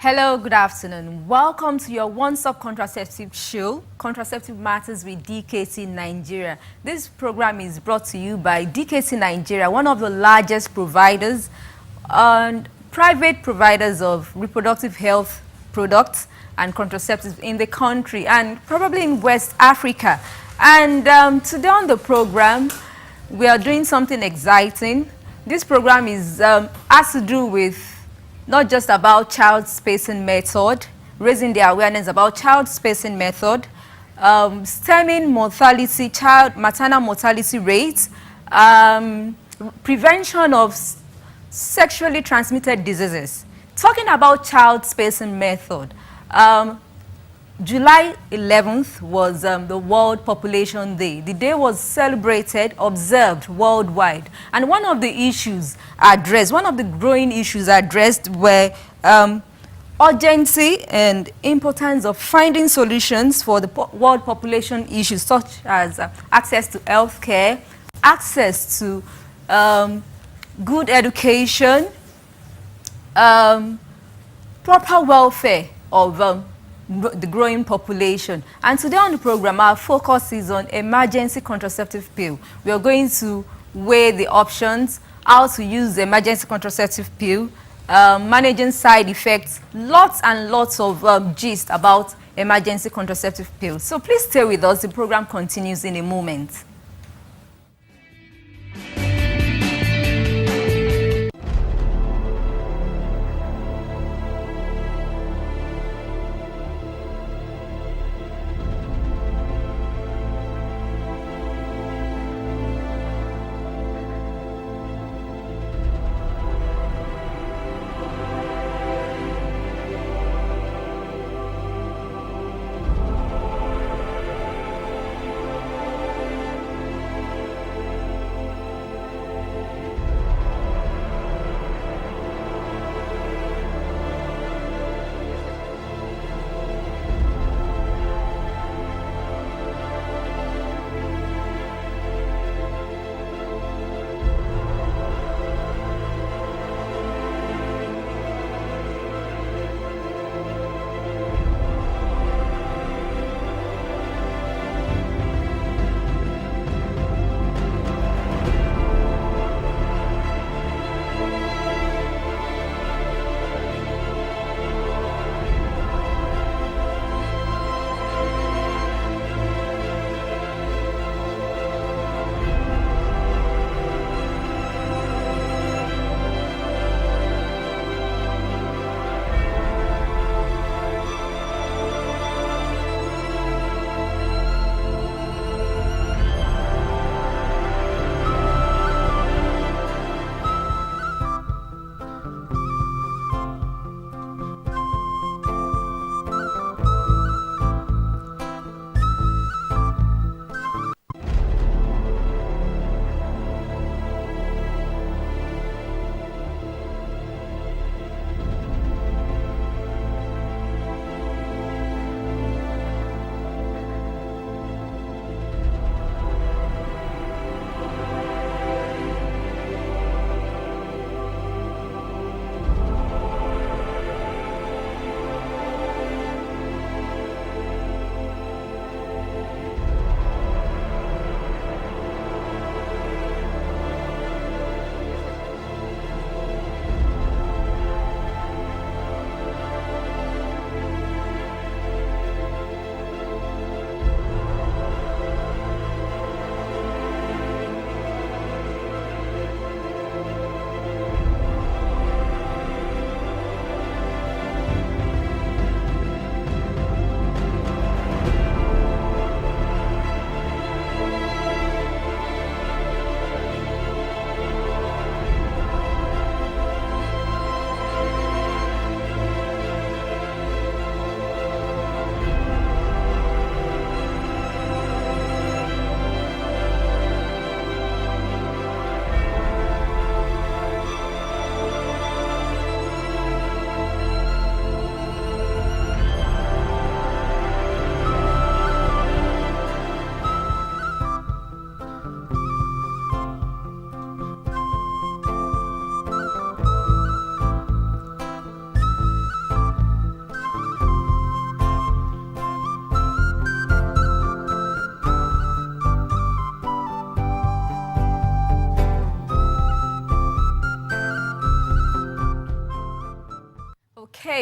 Hello, good afternoon. Welcome to your one-stop contraceptive show, Contraceptive Matters with DKC Nigeria. This program is brought to you by DKC Nigeria, one of the largest providers and private providers of reproductive health products and contraceptives in the country and probably in West Africa. And today on the program, we are doing something exciting. This program is has to do with not just about child spacing method, raising the awareness about child spacing method, stemming mortality, maternal mortality rates, prevention of sexually transmitted diseases. Talking about child spacing method, July 11th was the World Population Day. The day was celebrated, observed worldwide. And one of the issues addressed, one of the growing issues addressed were urgency and importance of finding solutions for the world population issues such as access to health care, access to good education, proper welfare of the growing population. And today on the program, our focus is on emergency contraceptive pill. We are going to weigh the options, how to use the emergency contraceptive pill, managing side effects, lots and lots of gist about emergency contraceptive pills. So please stay with us. The program continues in a moment.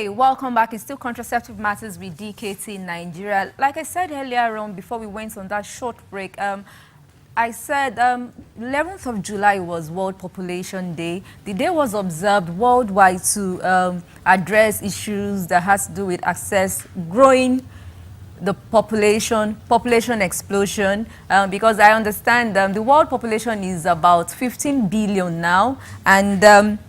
Okay, welcome back. It's still Contraceptive Matters with DKT in Nigeria. Like I said earlier on, before we went on that short break, I said 11th of July was World Population Day. The day was observed worldwide to address issues that has to do with access, growing the population explosion, because I understand the world population is about 15 billion now, and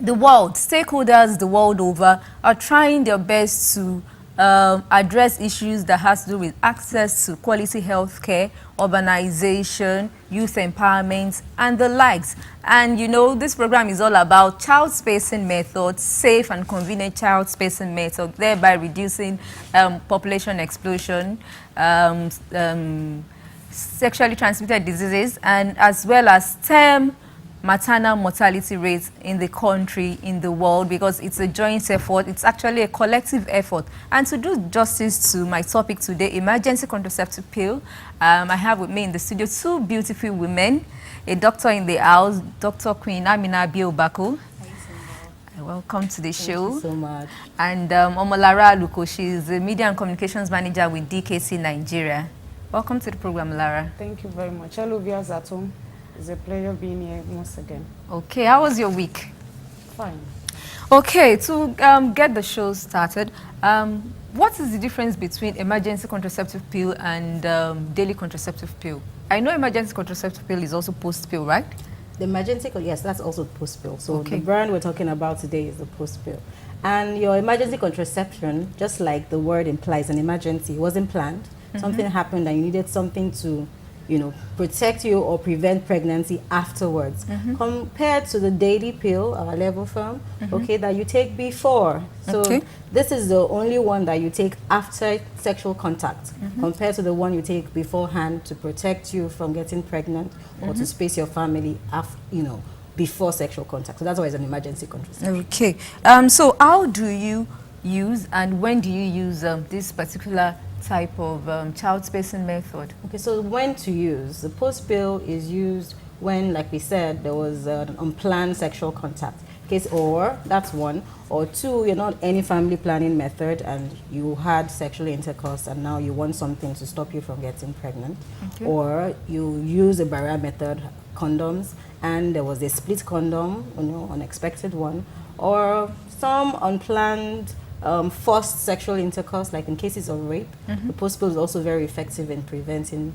the world, stakeholders the world over, are trying their best to address issues that has to do with access to quality health care, urbanization, youth empowerment, and the likes. And you know, this program is all about child spacing methods, safe and convenient child spacing methods, thereby reducing population explosion, sexually transmitted diseases, and as well as stem maternal mortality rates in the country, in the world, because it's a joint effort. It's actually a collective effort. And to do justice to my topic today, emergency contraceptive pill, I have with me in the studio two beautiful women, a doctor in the house, Dr. Queen Amina Biobako. Welcome to the show. Thank you so much. And Omolara Luko, she is the Media and Communications Manager with DKC Nigeria. Welcome to the program, Lara. Thank you very much. Hello, viewers at home. It's a pleasure being here once again. Okay, how was your week? Fine. Okay, to get the show started, what is the difference between emergency contraceptive pill and daily contraceptive pill? I know emergency contraceptive pill is also post pill, right? The emergency, yes, that's also post pill. So okay. The brand we're talking about today is the post pill. And your emergency contraception, just like the word implies, an emergency, it wasn't planned. Something happened and you needed something to, you know, protect you or prevent pregnancy afterwards. Compared to the daily pill, our level form, okay, that you take before. So this is the only one that you take after sexual contact, compared to the one you take beforehand to protect you from getting pregnant or to space your family, you know, before sexual contact. So that's why it's an emergency contraception. Okay. So how do you use and when do you use this particular type of child spacing method? Okay, so when to use. The post pill is used when, like we said, there was an unplanned sexual contact. Case or, that's one. Or two, you're not any family planning method and you had sexual intercourse and now you want something to stop you from getting pregnant. Okay. Or you use a barrier method, condoms, and there was a split condom, you know, unexpected one. Or some unplanned forced sexual intercourse, like in cases of rape. The post pill is also very effective in preventing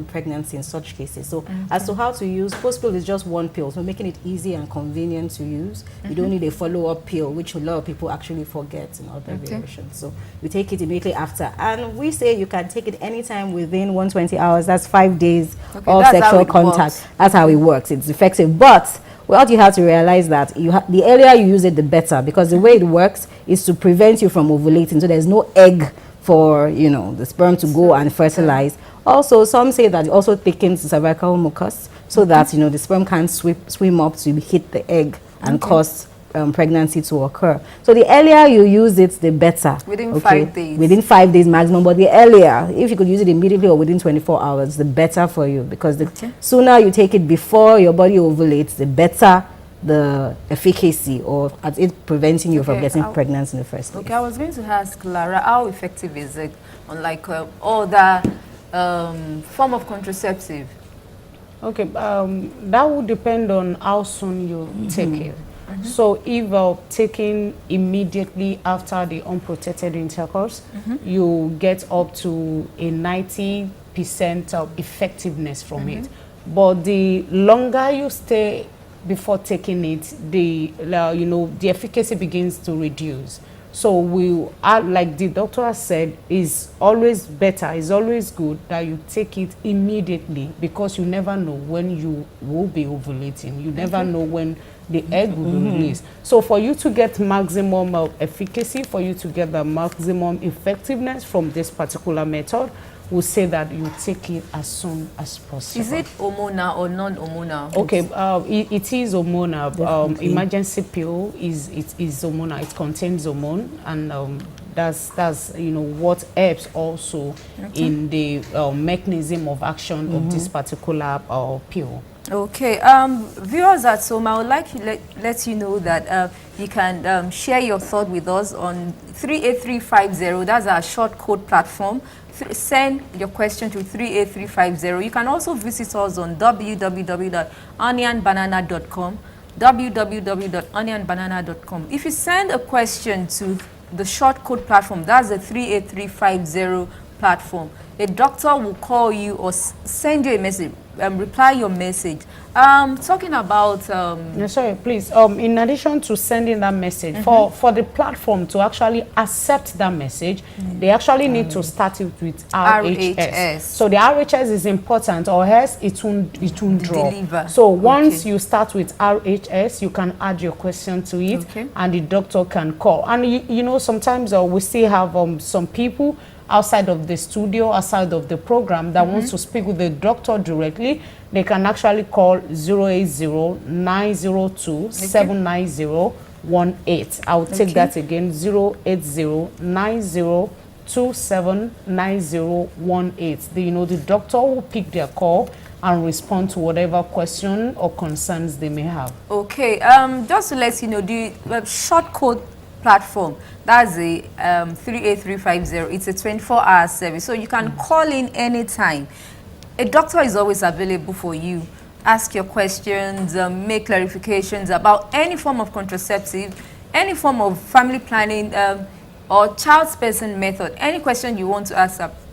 pregnancy in such cases. So as to how to use, post pill is just one pill, so making it easy and convenient to use. You don't need a follow-up pill, which a lot of people actually forget in other variations. So you take it immediately after, and we say you can take it anytime within 120 hours. That's 5 days of sexual contact. That's how it works. It's effective, but what you have to realize that the earlier you use it, the better, because the way it works is to prevent you from ovulating. So there's no egg for, you know, the sperm to go and fertilize. Also, some say that it also thickens the cervical mucus so that, you know, the sperm can't swim up to hit the egg and cause pregnancy to occur. So the earlier you use it, the better. Within 5 days. Within 5 days maximum, but the earlier, if you could use it immediately or within 24 hours, the better for you, because the sooner you take it before your body ovulates, the better the efficacy or at it preventing you from getting pregnant in the first place. Okay, I was going to ask Lara, how effective is it on like other form of contraceptive? Okay, that would depend on how soon you take it. So if taken immediately after the unprotected intercourse, you get up to a 90% of effectiveness from it. But the longer you stay before taking it, the you know, the efficacy begins to reduce. So we are, like the doctor has said, is always better, is always good that you take it immediately, because you never know when you will be ovulating. You never know when the egg will be released. So for you to get maximum efficacy, for you to get the maximum effectiveness from this particular method, we'll say that you take it as soon as possible. Is it hormonal or non-hormonal? Okay, it is hormonal. Emergency pill is hormonal. It contains hormone, and that's you know what helps also in the mechanism of action of this particular pill. Okay, viewers at home, I would like to let you know that you can share your thought with us on 38350. That's our short code platform. Send your question to 38350. You can also visit us on www.onionbanana.com, www.onionbanana.com. If you send a question to the short code platform, that's the 38350 platform, a doctor will call you or send you a message, reply your message. Talking about sorry, please. In addition to sending that message, for the platform to actually accept that message, they actually need to start it with RHS. So the RHS is important, or else it won't draw. Deliver. So once you start with RHS, you can add your question to it, and the doctor can call. And you know, sometimes we still have some people outside of the studio, outside of the program, that wants to speak with the doctor directly. They can actually call 080-902-79018. I will take that again, 080-902-79018. You know, the doctor will pick their call and respond to whatever question or concerns they may have. Okay, just to let you know, the short code platform, that's a 38350. It's a 24-hour service, so you can call in anytime. A doctor is always available for you. Ask your questions, make clarifications about any form of contraceptive, any form of family planning, or child spacing method. Any question you want to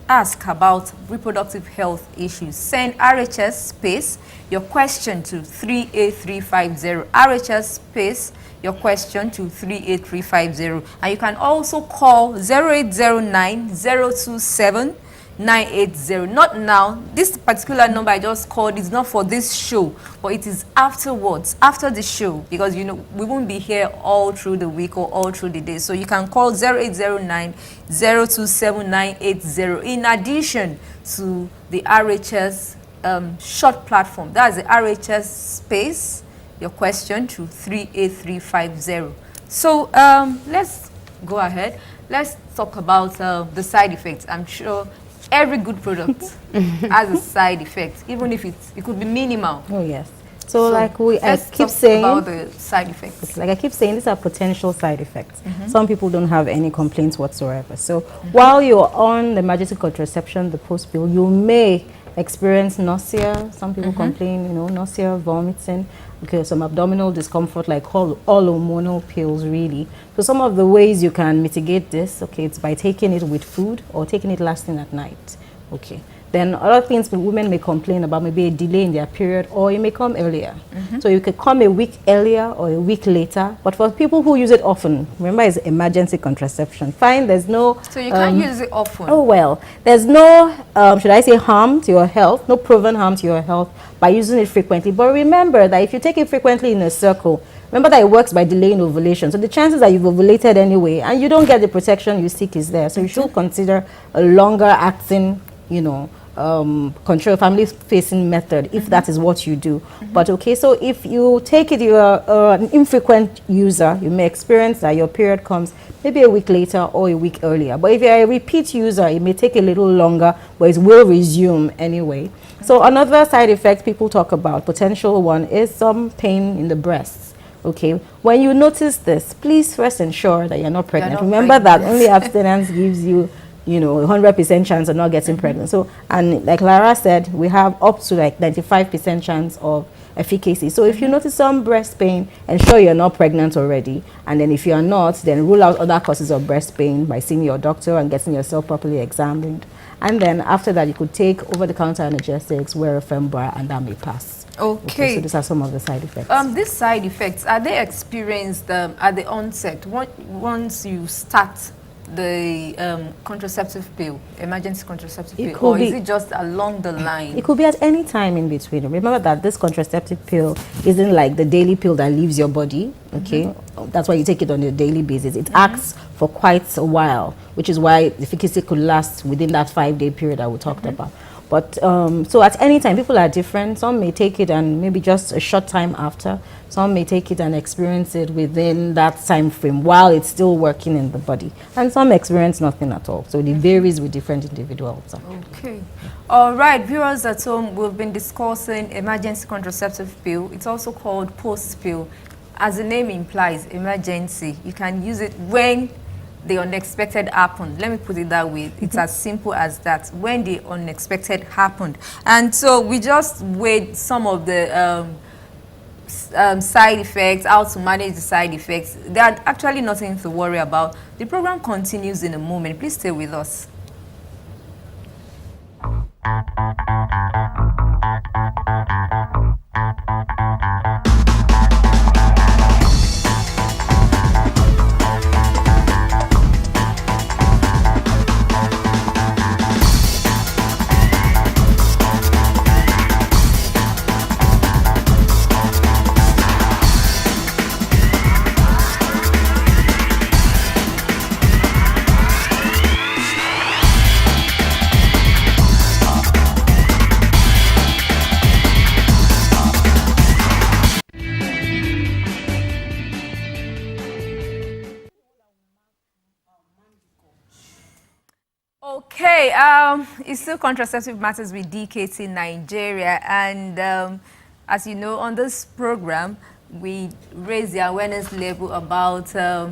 ask about reproductive health issues, send RHS space your question to 38350. RHS space your question to 38350. And you can also call 0809-027-980. Not now. This particular number I just called is not for this show, but it is afterwards, after the show, because you know we won't be here all through the week or all through the day. So you can call 0809-027-980 in addition to the RHS short platform. That's the RHS space your question to 38350. So let's go ahead. Let's talk about the side effects. I'm sure every good product has a side effect, even if it could be minimal. Oh yes. So like I keep talk saying about the side effects. Like I keep saying, these are potential side effects. Some people don't have any complaints whatsoever. So while you're on the emergency contraception, the post pill, you may experience nausea. Some people complain, you know, nausea, vomiting, okay, some abdominal discomfort, like all hormonal pills, really. So some of the ways you can mitigate this, okay, it's by taking it with food or taking it last thing at night, okay. Then other things women may complain about, maybe a delay in their period, or it may come earlier. So you could come a week earlier or a week later. But for people who use it often, remember it's emergency contraception. Fine, there's no... So you can't use it often. Oh, well, there's no, should I say, harm to your health, no proven harm to your health by using it frequently. But remember that if you take it frequently in a circle, remember that it works by delaying ovulation. So the chances that you've ovulated anyway and you don't get the protection you seek is there. So you should consider a longer acting, you know, control family facing method if that is what you do. But okay, so if you take it, you're an infrequent user, you may experience that your period comes maybe a week later or a week earlier. But if you're a repeat user, it may take a little longer, but it will resume anyway. So another side effect people talk about, potential one, is some pain in the breasts. Okay, when you notice this, please first ensure that you're not pregnant. Remember that only abstinence gives you, you know, 100% chance of not getting pregnant. So, and like Lara said, we have up to like 95% chance of efficacy. So if you notice some breast pain, ensure you're not pregnant already. And then if you're not, then rule out other causes of breast pain by seeing your doctor and getting yourself properly examined. And then after that, you could take over-the-counter analgesics, wear a firm bra, and that may pass. Okay, so these are some of the side effects. These side effects, are they experienced at the onset, once you start the contraceptive pill, emergency contraceptive pill, or is it just along the line? It could be at any time in between. Remember that this contraceptive pill isn't like the daily pill that leaves your body, okay? That's why you take it on a daily basis. It acts for quite a while, which is why the efficacy could last within that 5-day period that we talked about. But so at any time, people are different. Some may take it and maybe just a short time after. Some may take it and experience it within that time frame while it's still working in the body. And some experience nothing at all. So it varies with different individuals. Okay. All right, viewers at home, we've been discussing emergency contraceptive pill. It's also called post pill. As the name implies, emergency. You can use it when the unexpected happened. Let me put it that way. It's as simple as that. When the unexpected happened. And so we just weighed some of the side effects, how to manage the side effects. There are actually nothing to worry about. The program continues in a moment. Please stay with us. Okay, it's still Contraceptive Matters with DKT Nigeria, and as you know, on this program, we raise the awareness level about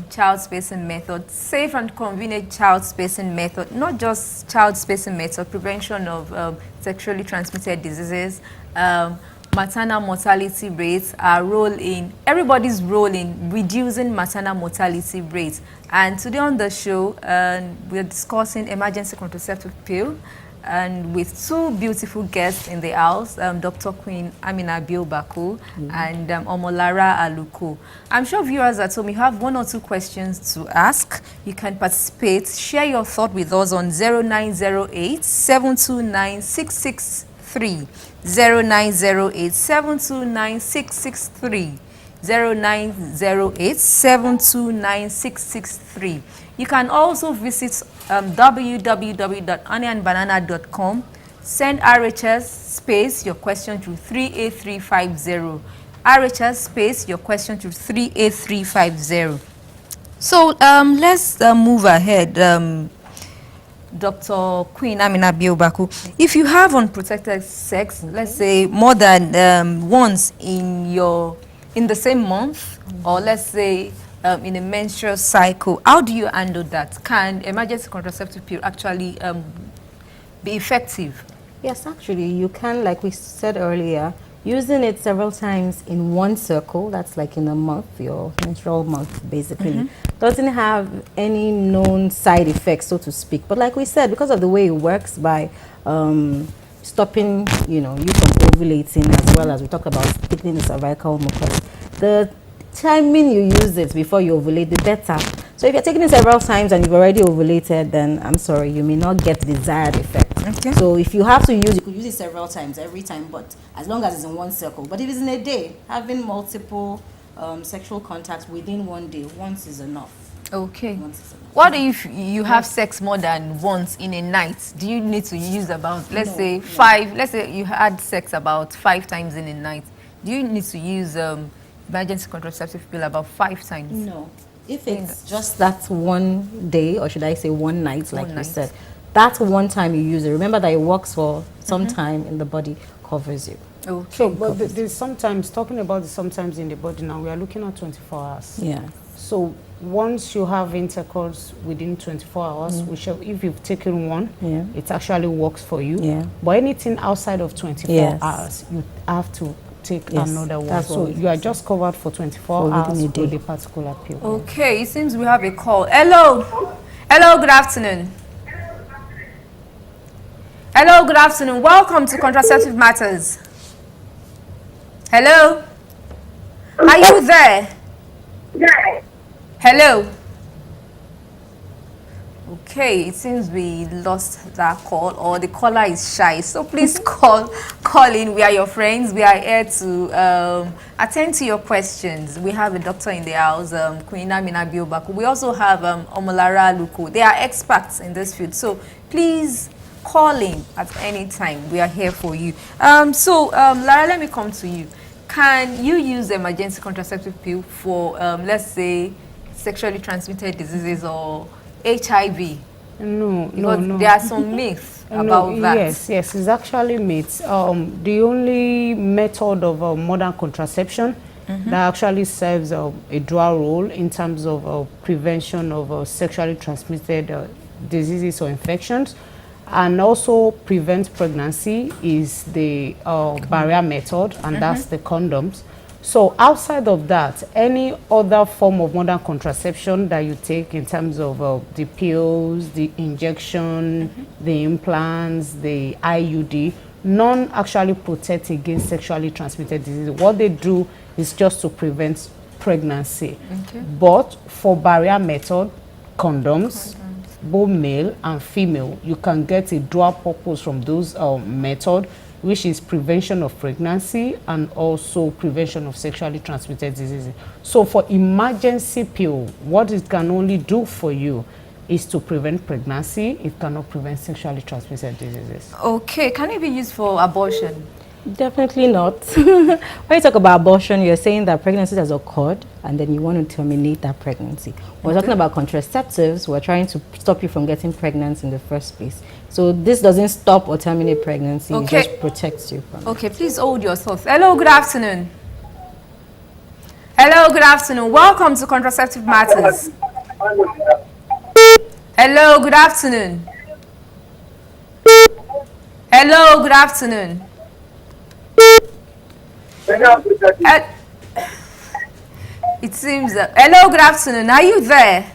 child spacing method, safe and convenient child spacing method, not just child spacing method, prevention of sexually transmitted diseases, maternal mortality rates, our role in, everybody's role in reducing maternal mortality rates. And today on the show, we're discussing emergency contraceptive pill, and with two beautiful guests in the house, Dr. Queen Amina Biobaku and Omolara Aluko. I'm sure viewers at home, you have one or two questions to ask. You can participate, share your thought with us on 0908 729 663. 0908 729 663. 0908 729 663. You can also visit www.honeyandbanana.com. Send RHS space your question to 38350. RHS space your question to 38350. So let's move ahead. Dr. Queen Amina Biobaku, if you have unprotected sex, let's say more than once in the same month, or let's say in a menstrual cycle, how do you handle that? Can emergency contraceptive pill actually be effective? Yes, actually, you can, like we said earlier, using it several times in one circle, that's like in a month, your menstrual month, basically, doesn't have any known side effects, so to speak. But like we said, because of the way it works by stopping, you from ovulating, as well as we talked about thickening the cervical mucus, the timing you use it before you ovulate, the better. So if you're taking it several times and you've already ovulated, then I'm sorry, you may not get the desired effect. Okay. So if you have to use it, you could use it several times, every time, but as long as it's in one circle. But if it's in a day, having multiple sexual contacts within one day, once is enough. Okay. Once is enough. What if you have sex more than once in a night? Do you need to use about, let's say, five? Let's say you had sex about 5 times in a night. Do you need to use emergency contraceptive pill about 5 times? No. If it's just that one day, or should I say one night, like you said, that one time you use it, remember that it works for some time in the body, covers you. Okay. So, but there's sometimes, talking about the sometimes in the body now, we are looking at 24 hours. Yeah. So once you have intercourse within 24 hours, which if you've taken one, it actually works for you. Yeah. But anything outside of 24 hours, you have to take another one. So you are just covered for 24 hours with a particular pill. Okay, it seems we have a call. Hello. Hello, good afternoon. Hello, good afternoon. Welcome to Contraceptive Matters. Hello? Are you there? Hello? Okay, it seems we lost that call, or the caller is shy. So please call in. We are your friends. We are here to attend to your questions. We have a doctor in the house, Queen Amina Biobaku. We also have Omolara Aluko. They are experts in this field. So please calling at any time. We are here for you. Lara, let me come to you. Can you use emergency contraceptive pill for, let's say, sexually transmitted diseases or HIV? No, There are some myths about that. Yes, it's actually myths. The only method of modern contraception that actually serves a dual role in terms of prevention of sexually transmitted diseases or infections, and also prevent pregnancy, is the barrier method, and that's the condoms. So outside of that, any other form of modern contraception that you take in terms of the pills, the injection, the implants, the IUD, none actually protect against sexually transmitted disease. What they do is just to prevent pregnancy. But for barrier method, condoms, both male and female, you can get a dual purpose from those method, which is prevention of pregnancy and also prevention of sexually transmitted diseases. So for emergency pill, what it can only do for you is to prevent pregnancy. It cannot prevent sexually transmitted diseases. Okay, can it be used for abortion? Definitely not. When you talk about abortion, you're saying that pregnancy has occurred and then you want to terminate that pregnancy. When we're talking about contraceptives, we're trying to stop you from getting pregnant in the first place. So this doesn't stop or terminate pregnancy, it just protects you from it. Okay, please hold your thoughts. Hello, good afternoon. Hello, good afternoon. Welcome to Contraceptive Matters. Hello, good afternoon. Hello, good afternoon. It seems that, hello, good afternoon. Are you there?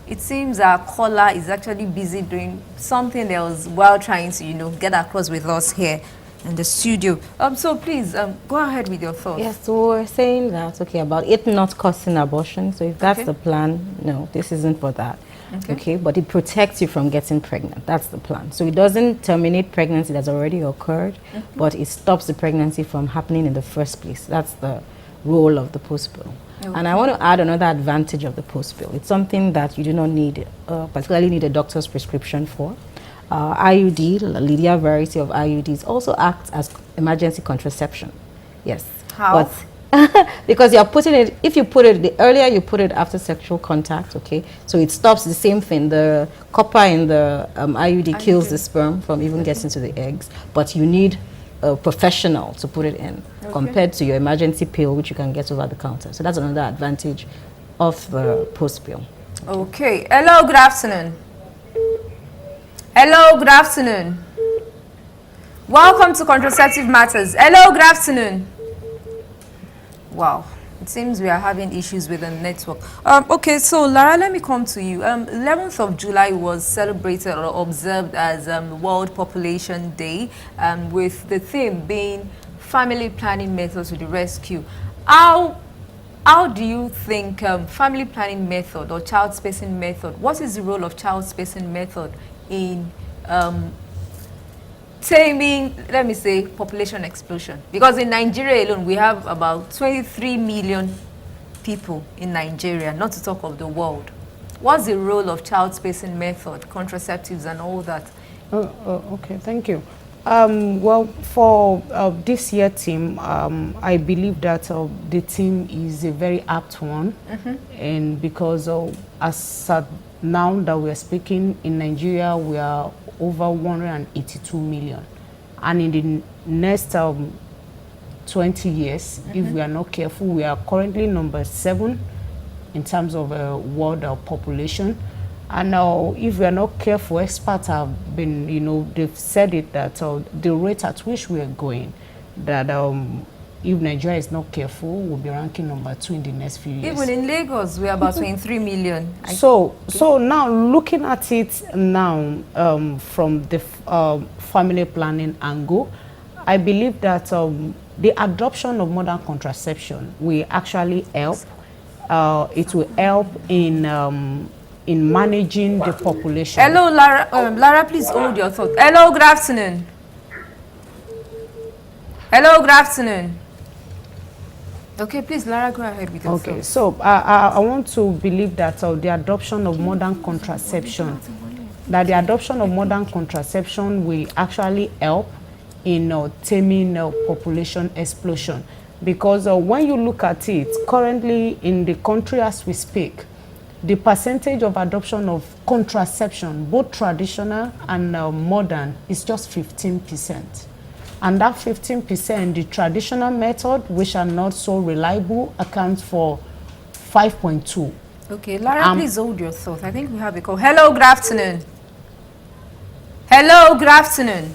It seems our caller is actually busy doing something else while trying to, get across with us here in the studio. So please, go ahead with your thoughts. Yes, so we're saying that, about it not causing abortion. So if that's the plan, no, this isn't for that. Okay, but it protects you from getting pregnant. That's the plan. So it doesn't terminate pregnancy that's already occurred, but it stops the pregnancy from happening in the first place. That's the role of the post pill. And I want to add another advantage of the post pill. It's something that you do not need, particularly need a doctor's prescription for. IUD, the Lydia variety of IUDs, also acts as emergency contraception. Yes. How? But because you're putting it, if you put it, the earlier you put it after sexual contact, so it stops the same thing. The copper in the IUD kills the sperm from even getting to the eggs, but you need a professional to put it in compared to your emergency pill, which you can get over the counter. So that's another advantage of the post pill. Okay. Hello, good afternoon. Hello, good afternoon. Welcome to Contraceptive Matters. Hello, good afternoon. Wow, it seems we are having issues with the network. Okay, so Lara, let me come to you. 11th of July was celebrated or observed as World Population Day, with the theme being family planning methods to the rescue. How do you think family planning method or child spacing method, what is the role of child spacing method in taming, let me say, population explosion? Because in Nigeria alone, we have about 23 million people in Nigeria, not to talk of the world. What's the role of child spacing method, contraceptives and all that? Okay, thank you. Well, for this year team, I believe that the team is a very apt one, and because as now that we are speaking in Nigeria, we are over 182 million, and in the next 20 years, if we are not careful, we are currently number 7 in terms of world population. And now, if we are not careful, experts have been, they've said it that the rate at which we are going, that if Nigeria is not careful, we'll be ranking number 2 in the next few years. Even in Lagos, we are about 23 million. So now, looking at it now from the family planning angle, I believe that the adoption of modern contraception will actually help. It will help in managing the population. Hello, Lara. Lara, please hold your thought. Hello, good afternoon. Hello, good afternoon. Okay, please, Lara, go ahead with your thought. So I want to believe that the adoption of modern contraception that the adoption of modern contraception will actually help in taming population explosion. Because when you look at it, currently in the country as we speak, the percentage of adoption of contraception, both traditional and modern, is just 15%. And that 15%, the traditional method, which are not so reliable, accounts for 5.2. Okay, Lara, please hold your thought. I think we have a call. Hello, good afternoon. Hello, good afternoon.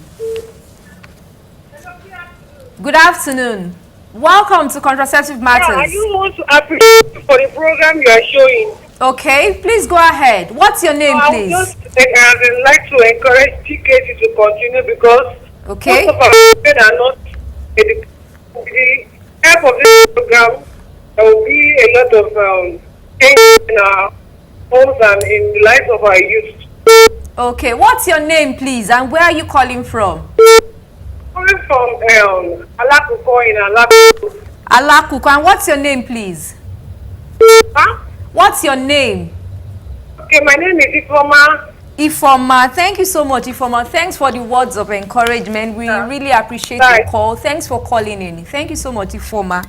Good afternoon. Welcome to Contraceptive Matters. Yeah, I just want to appreciate you for the program you are showing. Okay, please go ahead. What's your name, please? I would like to encourage TKT to continue because okay, most of our children are not educated. With the help of this program, there will be a lot of change in our homes and in the lives of our youth. Okay, what's your name, please, and where are you calling from? Calling from Alakuko in Alakuko. Alakuko, and what's your name, please? Huh? What's your name? Okay, my name is Ifoma. Ifoma, thank you so much, Ifoma. Thanks for the words of encouragement. We really appreciate your call. Thanks for calling in. Thank you so much, Ifoma.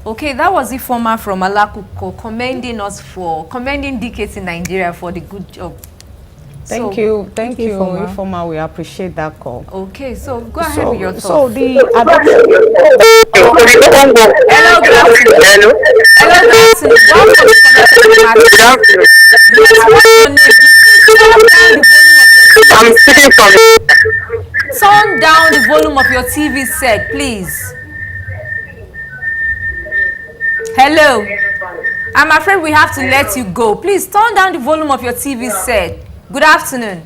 Okay, that was Ifoma from Alakuko commending DKT Nigeria for the good job. Thank you, Ifoma. We appreciate that call. Okay, so go ahead with your thoughts. So the adoption. Hello, good afternoon. Hello. Hello, good afternoon. Welcome to Turn down the volume of your TV set, please. Hello. I'm afraid we have to let you go. Please turn down the volume of your TV set. Good afternoon.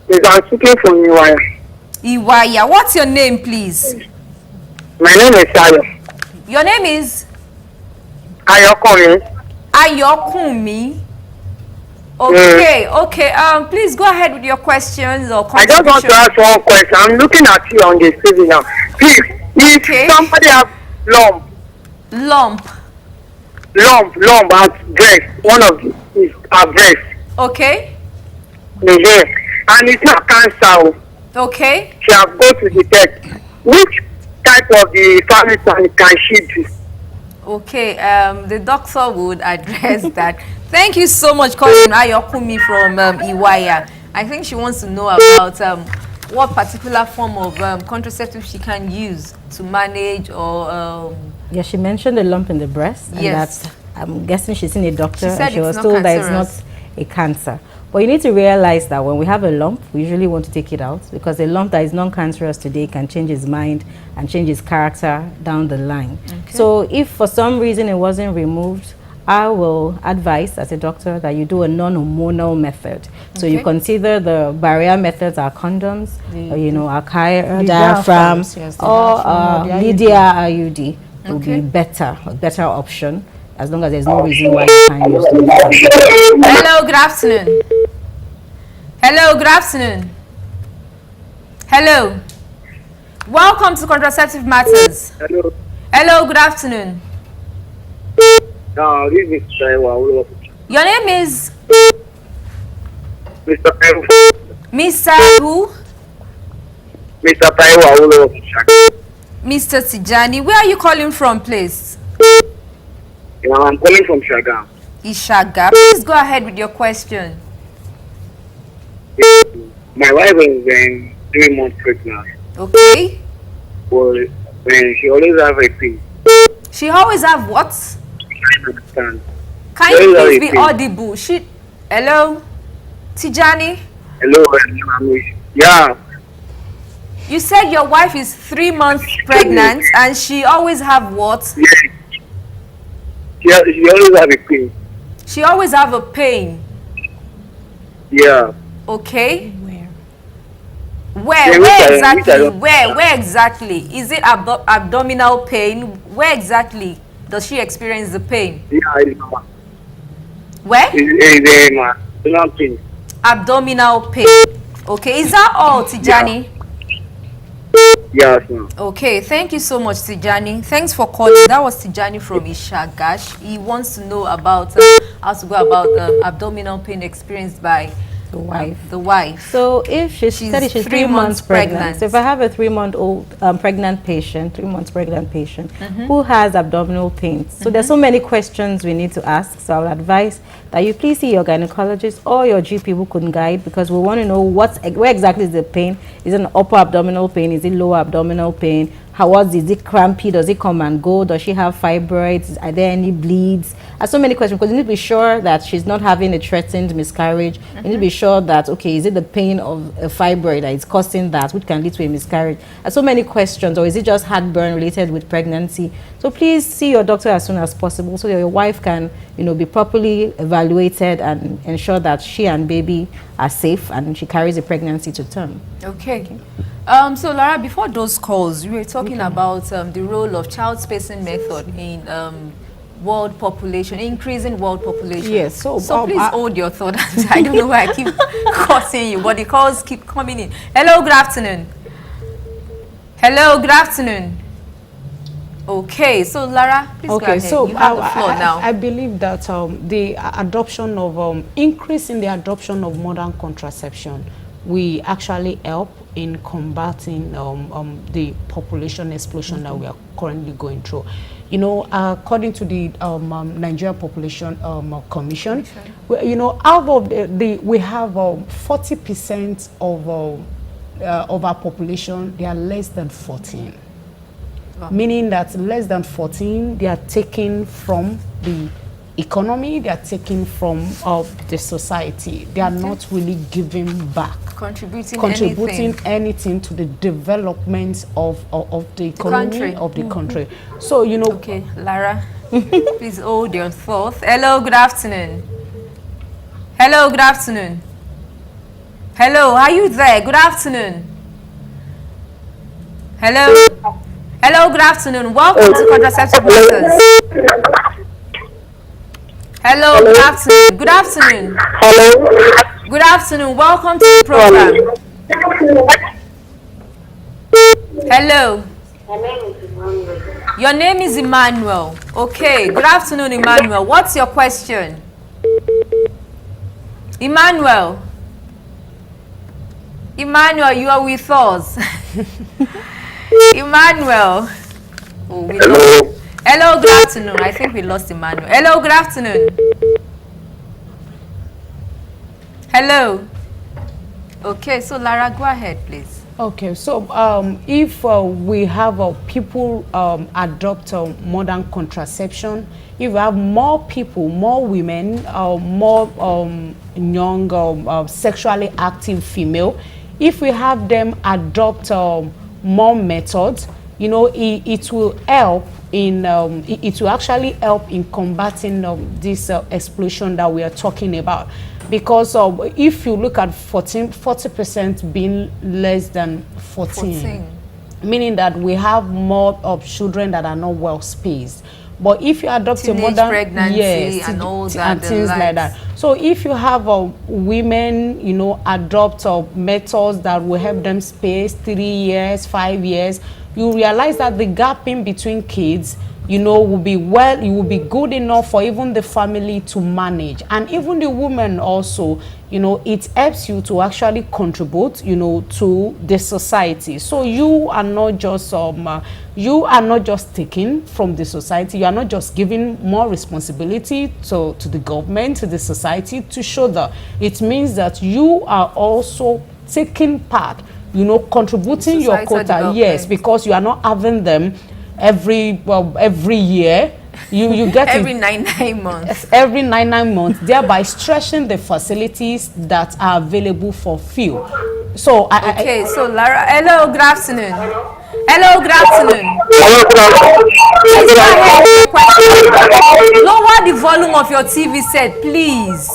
Yes, I'm speaking from Iwaya. Iwaya. What's your name, please? My name is Ayo. Your name is? Ayokumi. Ayokumi. Okay, okay. Please go ahead with your questions or I just want to ask one question. I'm looking at you on the TV now. Please, if somebody has lump at breast, one of is at breast. Okay. And it's not cancer. Okay. She has go to the test. Which type of the family planning can she do? Okay, the doctor would address that. Thank you so much, calling Ayokumi from Iwaya. I think she wants to know about what particular form of contraceptive she can use to manage or... Yeah, she mentioned a lump in the breast. And yes. That, I'm guessing she's seen a doctor and she was cancerous. told that it's not a cancer. But you need to realize that when we have a lump, we usually want to take it out because a lump that is non-cancerous today can change his mind and change his character down the line. Okay. So if for some reason it wasn't removed, I will advise as a doctor that you do a non-hormonal method. So you consider the barrier methods are condoms, or, our diaphragms, yes, or Lydia IUD will be a better option, as long as there's no reason why you can't use them. Hello, good afternoon. Hello, good afternoon. Hello. Welcome to Contraceptive Matters. Hello. Hello, good afternoon. No, this is Taiwa. Your name is? Mr. Taiwa. Mr. who? Mr. Taiwa. Mr. Tijani. Where are you calling from, please? Yeah, I'm calling from Shaga. Ishaga. Please go ahead with your question. My wife is 3 months pregnant. Okay. Well, she always have a pain. She always have what? I understand. Can you please be audible? Hello? Tijani? Hello, yeah. You said your wife is 3 months pregnant and she always have what? Yeah. She always have a pain. She always have a pain? Yeah. Okay. Where exactly? Where exactly? Is it abdominal pain? Where exactly does she experience the pain? Yeah, where? Abdominal pain. Abdominal pain. Okay, is that all, Tijani? Yes, ma'am. Okay, thank you so much, Tijani. Thanks for calling. That was Tijani from Ishagash. He wants to know about how to go about abdominal pain experienced by The wife. The wife. So if she's 3 months pregnant, so if I have a 3-month-old pregnant patient, 3 months pregnant patient who has abdominal pains, so there's so many questions we need to ask. So I would advise that you please see your gynecologist or your GP who can guide, because we want to know where exactly is the pain. Is it an upper abdominal pain? Is it lower abdominal pain? Is it crampy? Does it come and go? Does she have fibroids? Are there any bleeds? So many questions, because you need to be sure that she's not having a threatened miscarriage. You need to be sure that, okay, is it the pain of a fibroid that is causing that, which can lead to a miscarriage? So many questions. Or is it just heartburn related with pregnancy? So please see your doctor as soon as possible so that your wife can, be properly evaluated and ensure that she and baby are safe and she carries the pregnancy to term. Okay. So Lara, before those calls, we were talking about the role of child spacing method in world population, increasing world population. Yes. So please hold your thought. I don't know why I keep cutting you, but the calls keep coming in. Hello, good afternoon. Hello, good afternoon. Okay, so Lara, please go ahead. So you have the floor now. I believe that the adoption of increase in the adoption of modern contraception we actually help in combating the population explosion that we are currently going through. According to the Nigeria Population Commission, out of we have 40% of our population, they are less than 14. Wow. Meaning that less than 14, they are taken from the economy, they are taken from the society. They are not really giving back, contributing anything to the development of the economy of the country. So Okay, Lara, please hold your thought. Hello, good afternoon. Hello, good afternoon. Hello, are you there? Good afternoon. Hello. Hello, good afternoon. Welcome to Contraceptive Matters. Hello, good afternoon. Good afternoon. Hello. Good afternoon. Welcome to the program. Hello. Your name is Emmanuel. Okay. Good afternoon, Emmanuel. What's your question? Emmanuel. Emmanuel, you are with us. Emmanuel. Oh, Hello. Hello, good afternoon. I think we lost Emmanuel. Hello, good afternoon. Hello. Okay, so Lara, go ahead, please. Okay, so if we have people adopt modern contraception, if we have more people, more women, more young sexually active female, if we have them adopt more methods, it will help in it will actually help in combating this explosion that we are talking about. Because if you look at 40% being less than 14, meaning that we have more of children that are not well spaced. But if you adopt a modern pregnancy and all that, and things like that. So if you have women, adopt methods that will help them space 3 years, 5 years, you realize that the gap in between kids, will be good enough for even the family to manage. And even the woman also, it helps you to actually contribute, to the society. So you are not just taking from the society, you are not just giving more responsibility to the government, to the society, to show that it means that you are also taking part, contributing your quota. Yes, because you are not having them every year. You get every 9 months. Every 9 months, thereby stretching the facilities that are available for field. So so Lara, hello, good afternoon. Hello, good afternoon. Please go ahead with your question. Lower the volume of your TV set, please.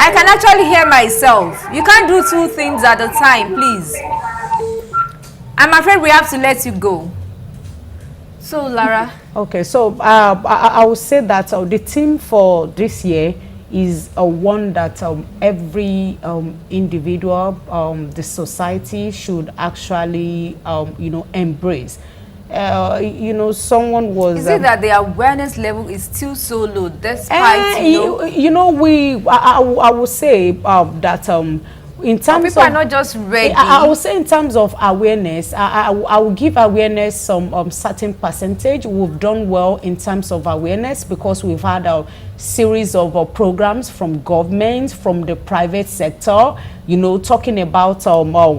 I can actually hear myself. You can't do two things at a time, please. I'm afraid we have to let you go. So, Lara. Okay, so I would say that the theme for this year is one that every individual, the society should actually, embrace. you know, someone was... Is it that the awareness level is still so low despite, you know, I would say that in terms people of... are not just ready. I would say in terms of awareness, I will give awareness some certain percentage. We've done well in terms of awareness because we've had a series of programs from government, from the private sector, you know, talking about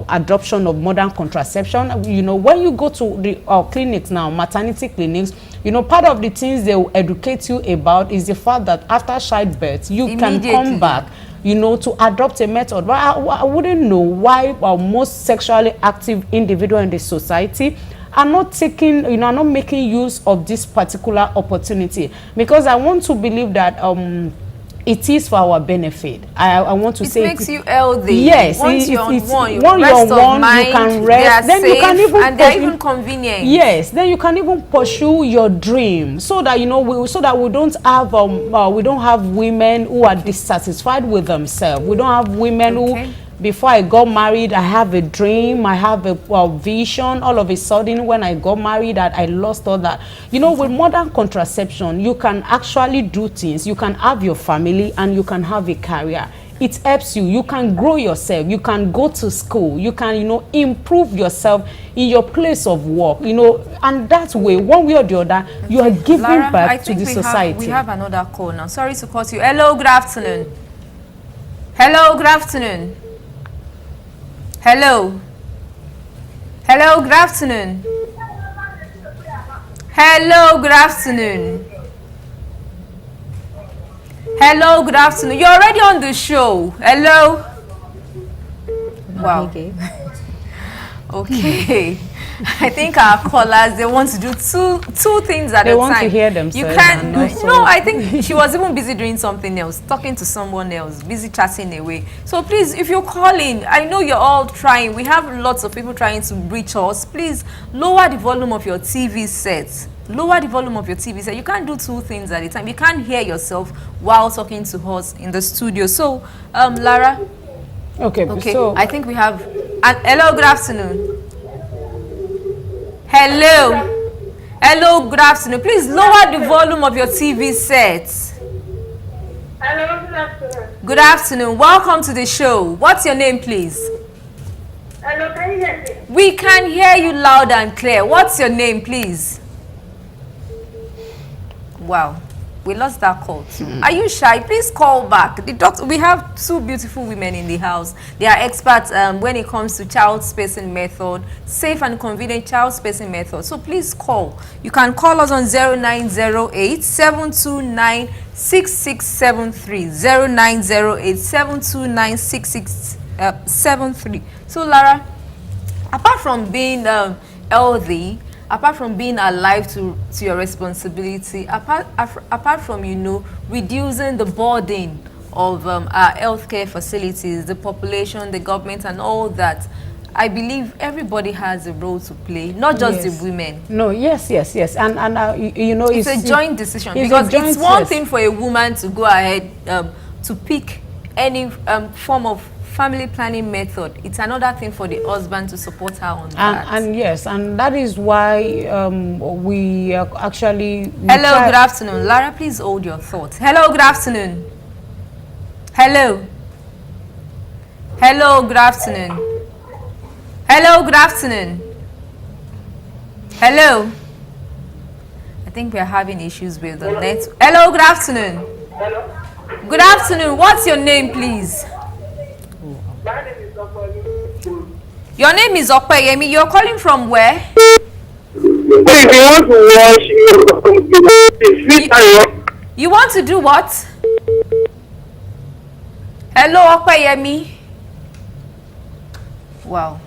adoption of modern contraception. You know, when you go to the clinics now, maternity clinics, you know, part of the things they will educate you about is the fact that after childbirth, you can come back, you know, to adopt a method. But I wouldn't know why most sexually active individuals in the society are not taking, you know, are not making use of this particular opportunity, because I want to believe that it is for our benefit. I want to say it makes you healthy. Yes, once you're on one, you can rest. Then you can even and they're even convenient. Yes, then you can even pursue your dream, so that, you know, we don't have women who are dissatisfied with themselves. We don't have women who, before I got married, I have a dream, I have a vision. All of a sudden, when I got married, I lost all that. You know, with modern contraception, you can actually do things. You can have your family and you can have a career. It helps you. You can grow yourself. You can go to school. You can, you know, improve yourself in your place of work. You know, and that way, one way or the other, you are giving back to the society. We have another call now. Sorry to cut you. Hello, good afternoon. Hello, good afternoon. Hello. Hello, good afternoon. Hello, good afternoon. Hello, good afternoon. You're already on the show. Hello. Wow. Okay. I think our callers, they want to do two things at a time. They want to hear themselves. You can't. No, I think she was even busy doing something else, talking to someone else, busy chatting away. So please, if you're calling, I know you're all trying. We have lots of people trying to reach us. Please lower the volume of your TV set. Lower the volume of your TV set. You can't do two things at a time. You can't hear yourself while talking to us in the studio. So, Lara. Okay. So I think we have. Hello, good afternoon. Hello. Hello, good afternoon. Please lower the volume of your TV set. Hello, good afternoon. Good afternoon. Welcome to the show. What's your name, please? Hello, can you hear me? We can hear you loud and clear. What's your name, please? Wow. We lost that call too. Are you shy? Please call back. The doctor. We have two beautiful women in the house. They are experts when it comes to child spacing method, safe and convenient child spacing method. So please call. You can call us on 0908 729 6673. 0908 729 6673. So Lara, apart from being healthy, apart from being alive to your responsibility, apart from, you know, reducing the burden of our healthcare facilities, the population, the government, and all that, I believe everybody has a role to play, not just the women. No, yes, and you know, it's a joint decision, because it's one thing for a woman to go ahead to pick any form of family planning method. It's another thing for the husband to support her on that. And yes, and that is why we actually... Hello, good afternoon. Lara, please hold your thoughts. Hello, good afternoon. Hello. Hello, good afternoon. Hello, good afternoon. Hello. I think we are having issues with the net. Hello, good afternoon. Hello. Good afternoon. What's your name, please? My name is Okpeyemi. Your name is Okpeyemi. You're calling from where? If you want to watch, you want to do what? Hello, Okpeyemi. Wow.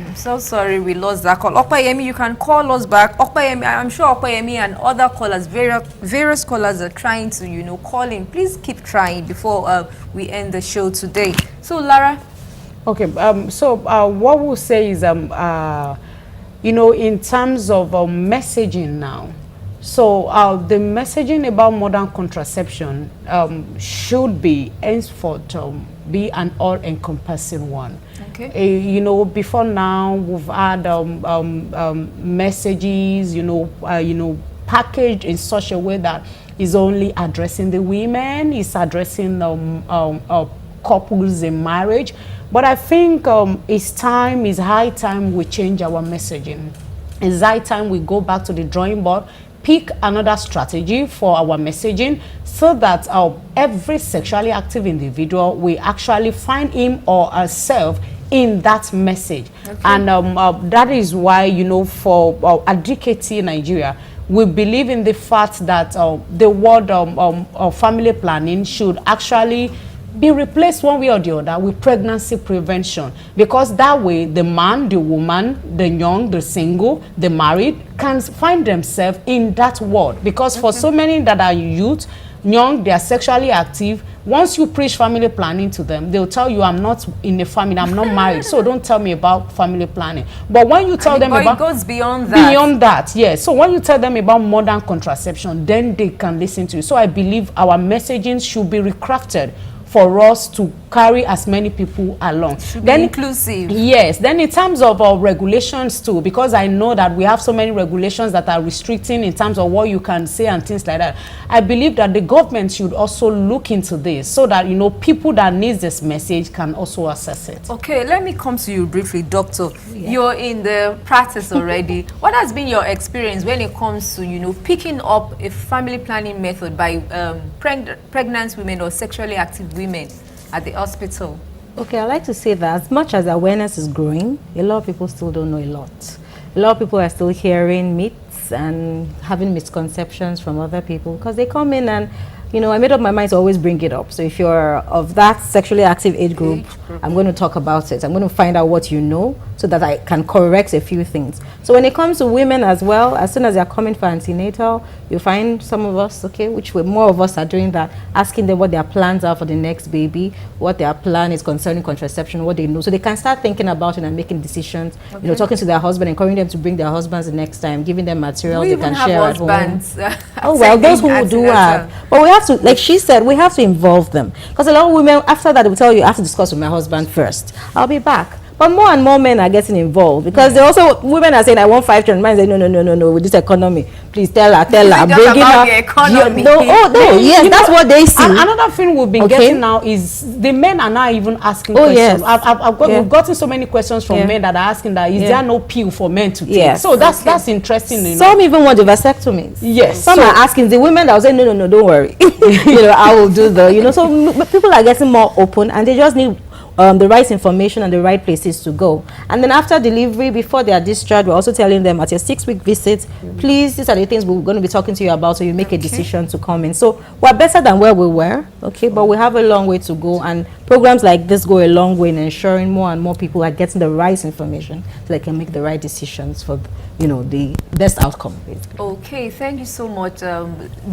I'm so sorry we lost that call. Okpeyemi, you can call us back. Okpeyemi, I'm sure Okpeyemi and other callers, various callers are trying to, you know, call in. Please keep trying before we end the show today. So, Lara. Okay. What we'll say is, you know, in terms of messaging now, So the messaging about modern contraception should be henceforth be an all-encompassing one. Okay. You know, before now we've had messages, packaged in such a way that is only addressing the women, is addressing couples in marriage. But I think it's high time we change our messaging. It's high time we go back to the drawing board, pick another strategy for our messaging, so that every sexually active individual will actually find him or herself in that message. Okay. And that is why, for Advocacy Nigeria, we believe in the fact that the word family planning should actually be replaced one way or the other with pregnancy prevention, because that way the man, the woman, the young, the single, the married can find themselves in that word. Because for so many that are youth, young, they are sexually active, once you preach family planning to them, they'll tell you, I'm not in a family, I'm not married, so don't tell me about family planning. But when you tell them about, it goes beyond that. Beyond that, yes. So when you tell them about modern contraception, then they can listen to you. So I believe our messaging should be recrafted for us to carry as many people along. Should be inclusive. Yes. Then in terms of regulations too, because I know that we have so many regulations that are restricting in terms of what you can say and things like that. I believe that the government should also look into this so that, people that need this message can also access it. Okay, let me come to you briefly, Doctor. Yeah. You're in the practice already. What has been your experience when it comes to, picking up a family planning method by pregnant women or sexually active women at the hospital? Okay, I like to say that as much as awareness is growing, a lot of people still don't know a lot. A lot of people are still hearing myths and having misconceptions from other people, because they come in and, I made up my mind to always bring it up. So if you're of that sexually active age group, I'm going to talk about it. I'm going to find out what you know so that I can correct a few things. So when it comes to women as well, as soon as they're coming for antenatal, you find some of us, more of us are doing that, asking them what their plans are for the next baby, what their plan is concerning contraception, what they know. So they can start thinking about it and making decisions, talking to their husband, encouraging them to bring their husbands the next time, giving them materials they can share at home. Oh, well, those who do have. But we have to, like she said, we have to involve them. Because a lot of women, after that, they will tell you, I have to discuss with my husband first. I'll be back. But more and more men are getting involved, because they also, women are saying, I want 5 children. Men say, no, with this economy. Please tell her, I'm bringing her. The economy. Yes, that's what they see. Another thing we've been getting now is the men are now even asking questions. We've gotten so many questions from men that are asking that, is there no pill for men to take? Yes. So that's interesting. Some even want the vasectomies. Yes. Some are asking, the women that will say, no, don't worry. I will do so people are getting more open, and they just need the right information and the right places to go. And then after delivery, before they are discharged, we're also telling them at your 6-week visit, please, these are the things we're going to be talking to you about, so you make a decision to come in. So we're better than where we were, but we have a long way to go, and programs like this go a long way in ensuring more and more people are getting the right information so they can make the right decisions for the best outcome, basically. Okay, thank you so much,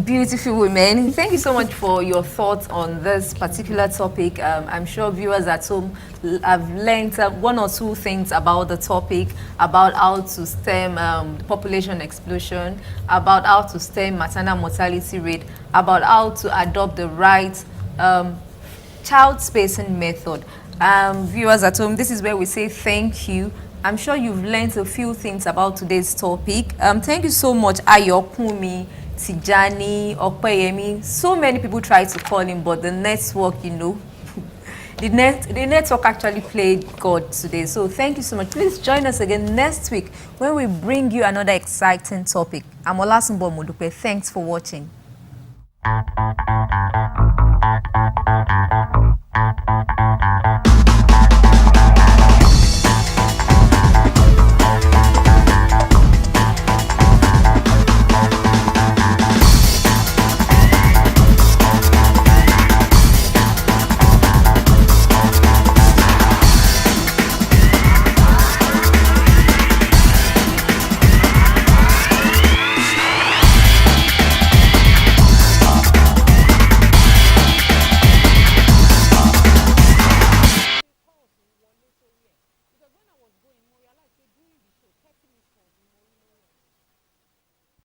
beautiful women. Thank you so much for your thoughts on this particular topic. I'm sure viewers at home have learned 1 or 2 things about the topic, about how to stem population explosion, about how to stem maternal mortality rate, about how to adopt the right child spacing method. Viewers at home, this is where we say thank you. I'm sure you've learned a few things about today's topic. Thank you so much, Ayokumi, Tijani, Okpeyemi. So many people tried to call him, but the network, the network actually played God today. So thank you so much. Please join us again next week when we bring you another exciting topic. I'm Olasunbo Modupe. Thanks for watching.